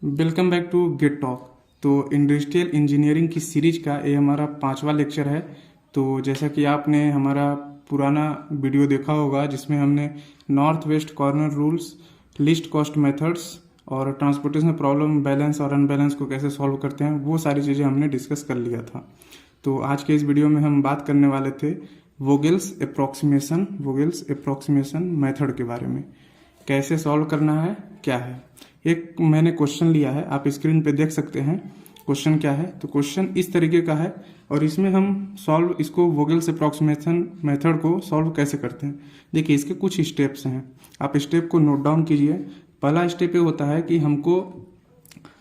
Welcome back to get talk. तो industrial engineering की series का ये हमारा 5वां लेक्चर है। तो जैसा कि आपने हमारा पुराना वीडियो देखा होगा जिसमें हमने north west corner rules, list cost methods और ट्रांसपोर्टेशन प्रॉब्लम बैलेंस और अनबैलेंस को कैसे सॉल्व करते हैं, वो सारी चीज़ें हमने डिस्कस कर लिया था। तो आज के इस वीडियो में हम बात करने वाले थे वोगेल्स अप्रोक्सीमेशन मेथड के बारे में। कैसे सॉल्व करना है, क्या है। एक मैंने क्वेश्चन लिया है, आप स्क्रीन पे देख सकते हैं क्वेश्चन क्या है। तो क्वेश्चन इस तरीके का है और इसमें हम सॉल्व इसको वोगेल्स अप्रोक्सीमेशन मेथड को सॉल्व कैसे करते हैं। देखिए इसके कुछ स्टेप्स हैं, आप स्टेप को नोट डाउन कीजिए। पहला स्टेप ये होता है कि हमको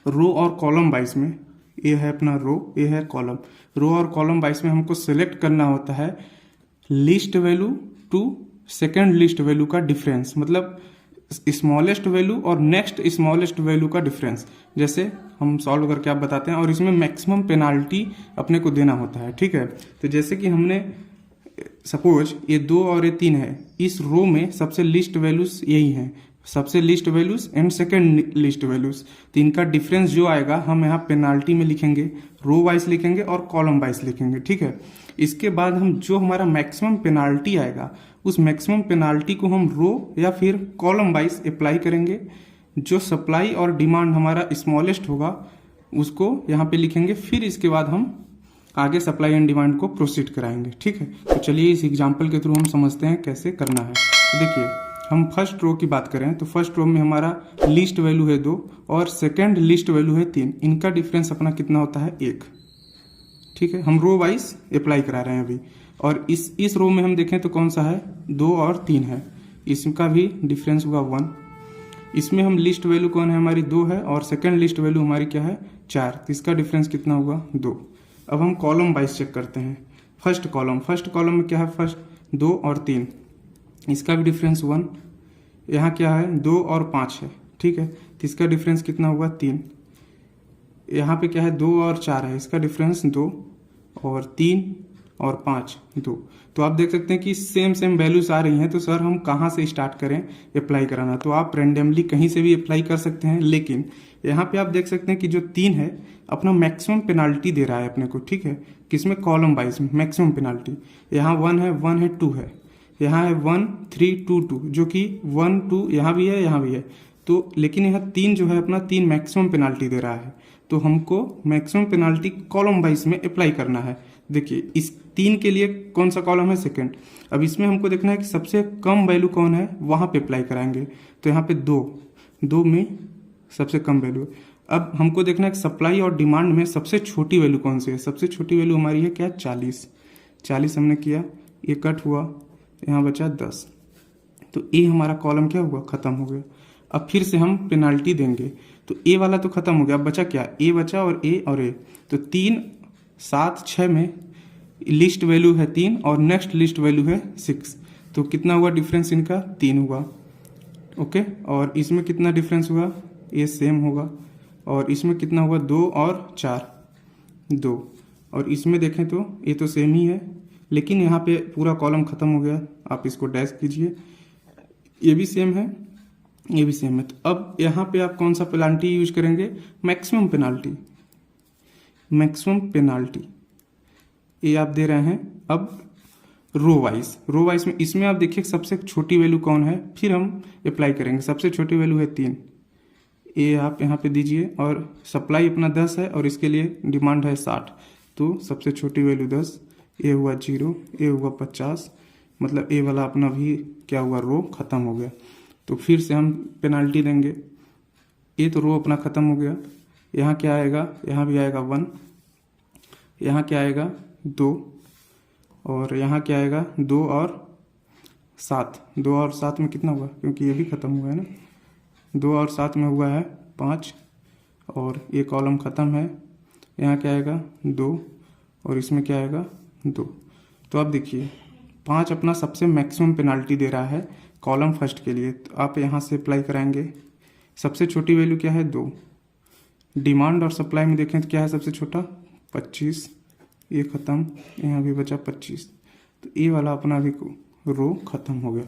रो और कॉलम वाइज में, ये है अपना रो, ये है कॉलम, रो और कॉलम वाइज में हमको सिलेक्ट करना होता है list value to second list value का डिफरेंस, मतलब स्मॉलेस्ट वैल्यू और नेक्स्ट स्मॉलेस्ट वैल्यू का डिफरेंस। जैसे हम सॉल्व करके आप बताते हैं और इसमें मैक्सिमम पेनाल्टी अपने को देना होता है, ठीक है। तो जैसे कि हमने सपोज ये 2 और ये 3 है, इस रो में सबसे लिस्ट वैल्यूज यही है, सबसे list values and second list values. तो इनका डिफरेंस जो आएगा हम यहाँ पेनाल्टी में लिखेंगे, रो वाइज लिखेंगे और कॉलम वाइज लिखेंगे, ठीक है। इसके बाद हम जो हमारा मैक्सिमम पेनाल्टी आएगा उस मैक्सिमम पेनाल्टी को हम रो या फिर कॉलम वाइज अप्लाई करेंगे। जो सप्लाई और डिमांड हमारा स्मॉलेस्ट होगा उसको यहाँ पे लिखेंगे, फिर इसके बाद हम आगे सप्लाई एंड डिमांड को प्रोसीड कराएंगे, ठीक है। तो चलिए इस एग्जांपल के थ्रू हम समझते हैं कैसे करना है। तो देखिए हम फर्स्ट रो की बात करें तो फर्स्ट रो में हमारा लिस्ट वैल्यू है 2 और सेकेंड लिस्ट वैल्यू है 3। इनका डिफरेंस अपना कितना होता है 1, ठीक है। हम रो वाइज अप्लाई करा रहे हैं अभी। और इस रो में हम देखें तो कौन सा है, 2 और 3 है, इसका भी डिफरेंस होगा 1। इसमें हम लिस्ट वैल्यू कौन है, हमारी 2 है और सेकंड लिस्ट वैल्यू हमारी क्या है 4, तो इसका डिफरेंस कितना होगा 2। अब हम कॉलम वाइज चेक करते हैं। फर्स्ट कॉलम में क्या है, फर्स्ट 2 और 3, इसका भी डिफरेंस 1। यहाँ क्या है 2 और 5 है, ठीक है, तो इसका डिफरेंस कितना होगा 3। यहाँ पे क्या है 2 और 4 है, इसका डिफरेंस 2 और 3 और 5 2। तो आप देख सकते हैं कि सेम वैल्यूज आ रही हैं। तो सर हम कहाँ से स्टार्ट करें अप्लाई कराना, तो आप रेंडमली कहीं से भी अप्लाई कर सकते हैं। लेकिन यहाँ पे आप देख सकते हैं कि जो 3 है अपना मैक्सिमम पेनाल्टी दे रहा है अपने को, ठीक है, किसमें, कॉलम वाइज में मैक्सिमम पेनाल्टी। यहाँ 1 है 2 है, यहाँ है 1 3 2 2, जो कि 1 2 यहाँ भी है यहाँ भी है। तो लेकिन यहाँ 3 जो है अपना 3 मैक्सिमम पेनाल्टी दे रहा है, तो हमको मैक्सिमम पेनाल्टी कॉलम वाइज में अप्लाई करना है। देखिए इस 3 के लिए कौन सा कॉलम है, सेकंड। अब इसमें हमको देखना है कि सबसे कम वैल्यू कौन है, वहां पे अप्लाई कराएंगे। तो यहाँ पे 2 में सबसे कम वैल्यू। अब हमको देखना है कि सप्लाई और डिमांड में सबसे छोटी वैल्यू कौन सी है। सबसे छोटी वैल्यू हमारी है क्या, 40 हमने किया, ये कट हुआ, यहाँ बचा 10। तो ए हमारा कॉलम क्या हुआ, खत्म हो गया। अब फिर से हम पेनाल्टी देंगे, तो ए वाला तो खत्म हो गया, अब बचा क्या, ए बचा और ए। तो 3 7 6 में लिस्ट वैल्यू है 3 और नेक्स्ट लिस्ट वैल्यू है 6। तो कितना हुआ डिफरेंस इनका, 3 हुआ, ओके। और इसमें कितना डिफरेंस हुआ, ये सेम होगा। और इसमें कितना हुआ, 2 और 4 2। और इसमें देखें तो ये तो सेम ही है, लेकिन यहाँ पे पूरा कॉलम खत्म हो गया। आप इसको डैश कीजिए, ये भी सेम है, ये भी सेम है। तो अब यहाँ पे आप कौन सा पेनाल्टी यूज करेंगे, मैक्सिमम पेनाल्टी ये आप दे रहे हैं। अब रो वाइज में इसमें आप देखिए सबसे छोटी वैल्यू कौन है, फिर हम अप्लाई करेंगे। सबसे छोटी वैल्यू है 3, ये आप यहाँ पे दीजिए। और सप्लाई अपना 10 है और इसके लिए डिमांड है 60, तो सबसे छोटी वैल्यू 10, ये हुआ 0, ये हुआ 50, मतलब ए वाला अपना भी क्या हुआ, रो खत्म हो गया। तो फिर से हम पेनाल्टी देंगे, ये तो रो अपना खत्म हो गया। यहाँ क्या आएगा, यहाँ भी आएगा 1, यहाँ क्या आएगा 2, और यहाँ क्या आएगा 2 और 7 में कितना हुआ, क्योंकि ये भी खत्म हुआ है ना, 2 और 7 में हुआ है 5, और ये कॉलम खत्म है। यहाँ क्या आएगा 2 और इसमें क्या आएगा 2। तो आप देखिए 5 अपना सबसे मैक्सिमम पेनाल्टी दे रहा है कॉलम फर्स्ट के लिए, तो आप यहाँ से अप्लाई कराएंगे। सबसे छोटी वैल्यू क्या है 2। डिमांड और सप्लाई में देखें तो क्या है सबसे छोटा, 25, ये खत्म, यहाँ भी बचा 25। तो ये वाला अपना भी रो खत्म हो गया।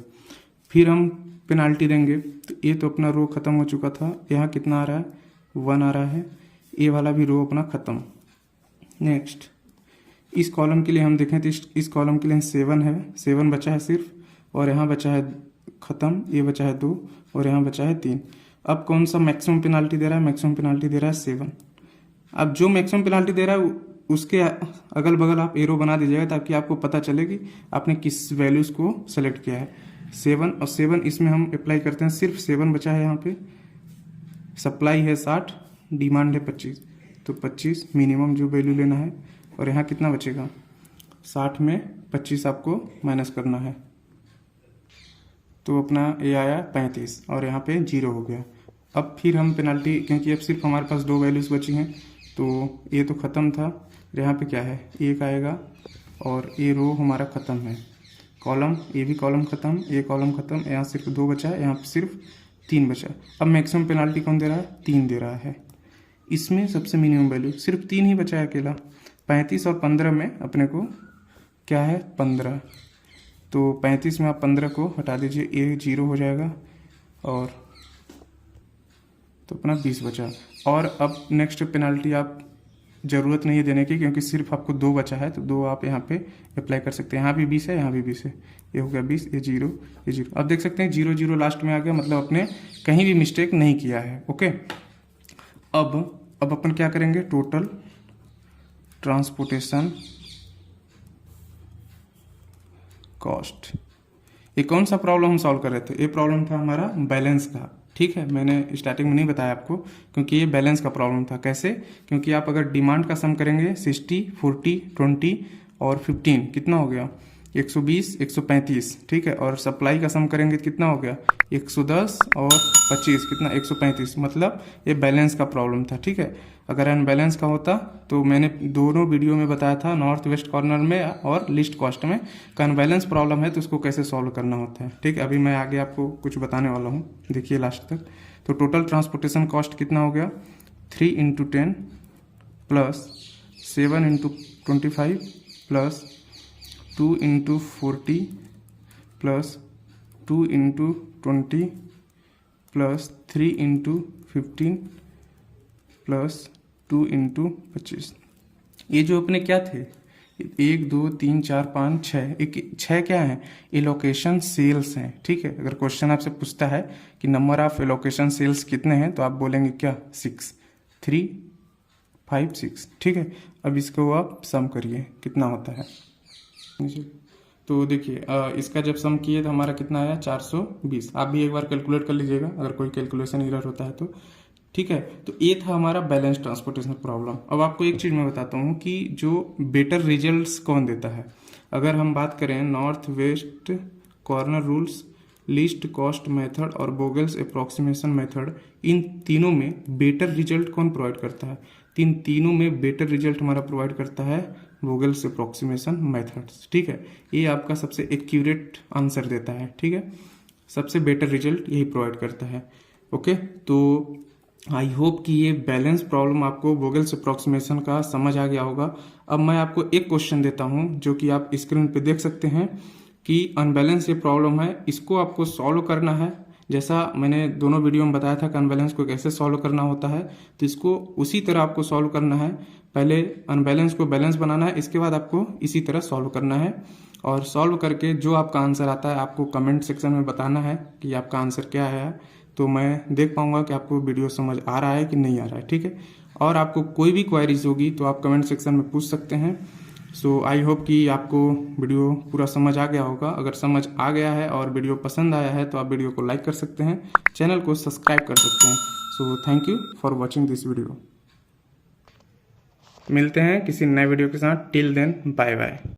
फिर हम पेनाल्टी देंगे, तो ये तो अपना रो खत्म हो चुका था। यहाँ कितना आ रहा है 1 आ रहा है, ये वाला भी रो अपना ख़त्म। नेक्स्ट इस कॉलम के लिए हम देखें तो इस कॉलम के लिए 7 है, 7 बचा है सिर्फ, और यहाँ बचा है ख़त्म, ये बचा है 2 और यहाँ बचा है 3। अब कौन सा मैक्सिमम पेनाल्टी दे रहा है? मैक्सिमम पेनाल्टी दे रहा है 7। अब जो मैक्सिमम पेनाल्टी दे रहा है उसके अगल बगल आप एरो बना दीजिएगा ताकि आपको पता चले कि आपने किस वैल्यूज़ को सेलेक्ट किया है। 7 और 7 इसमें हम अप्लाई करते हैं, सिर्फ 7 बचा है यहाँ पे। सप्लाई है 60, डिमांड है 25, तो 25 मिनिमम जो वैल्यू लेना है। और यहाँ कितना बचेगा? 60 में 25 आपको माइनस करना है, तो अपना ये आया 35 और यहाँ पे 0 हो गया। अब फिर हम पेनाल्टी, क्योंकि अब सिर्फ हमारे पास 2 वैल्यूज़ बची हैं, तो ये तो ख़त्म था। यहाँ पे क्या है? 1 आएगा और ये रो हमारा ख़त्म है। कॉलम, ये भी कॉलम ख़त्म, ये कॉलम ख़त्म, यहाँ सिर्फ 2 बचा है, यहाँ पे सिर्फ 3 बचा। अब मैक्सिमम पेनाल्टी कौन दे रहा है? 3 दे रहा है। इसमें सबसे मिनिमम वैल्यू सिर्फ 3 ही बचा है अकेला। 35 और 15 में अपने को क्या है? 15। तो 35 में आप 15 को हटा दीजिए, ये 0 हो जाएगा और तो अपना 20 बचा। और अब नेक्स्ट पेनाल्टी आप ज़रूरत नहीं है देने की, क्योंकि सिर्फ आपको 2 बचा है, तो 2 आप यहाँ पे अप्लाई कर सकते हैं। यहाँ भी 20 है, यहाँ भी 20 है, ये हो गया 20, ये 0, ये 0। अब देख सकते हैं 0 0 लास्ट में आ गया, मतलब अपने कहीं भी मिस्टेक नहीं किया है। ओके, अब अपन क्या करेंगे? Total transportation cost. ये कौन सा प्रॉब्लम हम सॉल्व कर रहे थे? ये प्रॉब्लम था हमारा बैलेंस का। ठीक है, मैंने स्टार्टिंग में नहीं बताया आपको, क्योंकि ये बैलेंस का प्रॉब्लम था। कैसे? क्योंकि आप अगर डिमांड का सम करेंगे 60, 40, 20 और 15, कितना हो गया? 120, 135। ठीक है, और सप्लाई का सम करेंगे तो कितना हो गया? 110 और 25, कितना? 135। मतलब ये बैलेंस का प्रॉब्लम था। ठीक है, अगर अनबैलेंस का होता तो मैंने दोनों वीडियो में बताया था, नॉर्थ वेस्ट कॉर्नर में और लिस्ट कॉस्ट में, का अनबैलेंस प्रॉब्लम है तो उसको कैसे सॉल्व करना होता है। ठीक है, अभी मैं आगे आपको कुछ बताने वाला हूँ, देखिए लास्ट तक। तो टोटल ट्रांसपोर्टेशन कॉस्ट कितना हो गया? 3 × 10 plus 7 × 25 plus 2 × 40 plus 2 × 20 plus 3 × 15 plus 2 × 25। ये जो अपने क्या थे? 1 2 3 4 5 6, 6 क्या है? एलोकेशन सेल्स हैं। ठीक है, अगर क्वेश्चन आपसे पूछता है कि नंबर ऑफ एलोकेशन सेल्स कितने हैं, तो आप बोलेंगे क्या? 6, 3 5 6। ठीक है, अब इसको आप सम करिए कितना होता है। तो देखिए इसका जब सम किए तो हमारा कितना आया? 420। आप भी एक बार कैलकुलेट कर लीजिएगा अगर कोई कैलकुलेशन एरर होता है तो। ठीक है, तो ये था हमारा बैलेंस ट्रांसपोर्टेशन प्रॉब्लम। अब आपको एक चीज़ मैं बताता हूँ कि जो बेटर रिजल्ट्स कौन देता है। अगर हम बात करें north west corner rules, list cost method और बोगल्स अप्रॉक्सीमेशन मेथड, इन तीनों में बेटर रिजल्ट कौन प्रोवाइड करता है? इन तीनों में बेटर रिजल्ट हमारा प्रोवाइड करता है बोगल्स अप्रॉक्सीमेशन मेथड्स। ठीक है, ये आपका सबसे एक्यूरेट आंसर देता है। ठीक है, सबसे बेटर रिजल्ट यही प्रोवाइड करता है। ओके, तो आई होप कि ये बैलेंस प्रॉब्लम आपको वोगल्स अप्रॉक्सीमेशन का समझ आ गया होगा। अब मैं आपको एक क्वेश्चन देता हूं जो कि आप स्क्रीन पे देख सकते हैं कि अनबैलेंस ये प्रॉब्लम है, इसको आपको सॉल्व करना है। जैसा मैंने दोनों वीडियो में बताया था कि अनबैलेंस को कैसे सॉल्व करना होता है, तो इसको उसी तरह आपको सॉल्व करना है। पहले अनबैलेंस को बैलेंस बनाना है, इसके बाद आपको इसी तरह सॉल्व करना है। और सॉल्व करके जो आपका आंसर आता है आपको कमेंट सेक्शन में बताना है कि आपका आंसर क्या है, तो मैं देख पाऊंगा कि आपको वीडियो समझ आ रहा है कि नहीं आ रहा है। ठीक है, और आपको कोई भी क्वेरीज होगी तो आप कमेंट सेक्शन में पूछ सकते हैं। सो आई होप कि आपको वीडियो पूरा समझ आ गया होगा। अगर समझ आ गया है और वीडियो पसंद आया है तो आप वीडियो को लाइक कर सकते हैं, चैनल को सब्सक्राइब कर सकते हैं। So thank you for watching this video. मिलते हैं किसी नए वीडियो के साथ। Till then bye bye.